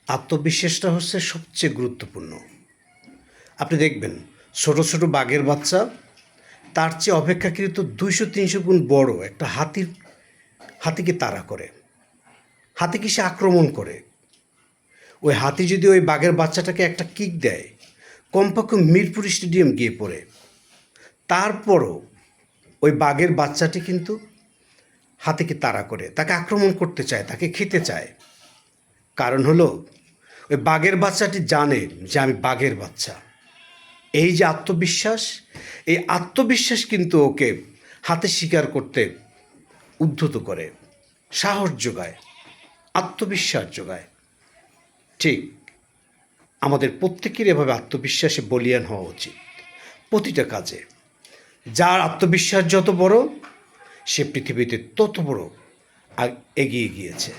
আত্মবিশ্বাসটা হচ্ছে সবচেয়ে গুরুত্বপূর্ণ। আপনি দেখবেন ছোট ছোট বাঘের বাচ্চা তার চেয়ে অপেক্ষাকৃত 200-300 গুণ বড় একটা হাতিকে তাড়া করে, হাতিকে সে আক্রমণ করে। ওই হাতি যদি ওই বাঘের বাচ্চাটাকে একটা কিক দেয়, কমপক্ষে মিরপুর স্টেডিয়াম গিয়ে পড়ে। তারপরও ওই বাঘের বাচ্চাটি কিন্তু হাতিকে তাড়া করে, তাকে আক্রমণ করতে চায়, তাকে খেতে চায়। কারণ হলো ওই বাঘের বাচ্চাটি জানে যে আমি বাঘের বাচ্চা। এই যে আত্মবিশ্বাস, এই আত্মবিশ্বাস কিন্তু ওকে হাতে শিকার করতে উদ্ধত করে, সাহস যোগায়, আত্মবিশ্বাস যোগায়। ঠিক আমাদের প্রত্যেকের এভাবে আত্মবিশ্বাসে বলীয়ান হওয়া উচিত প্রতিটা কাজে। যার আত্মবিশ্বাস যত বড়, সে পৃথিবীতে তত বড় এগিয়ে গিয়েছে।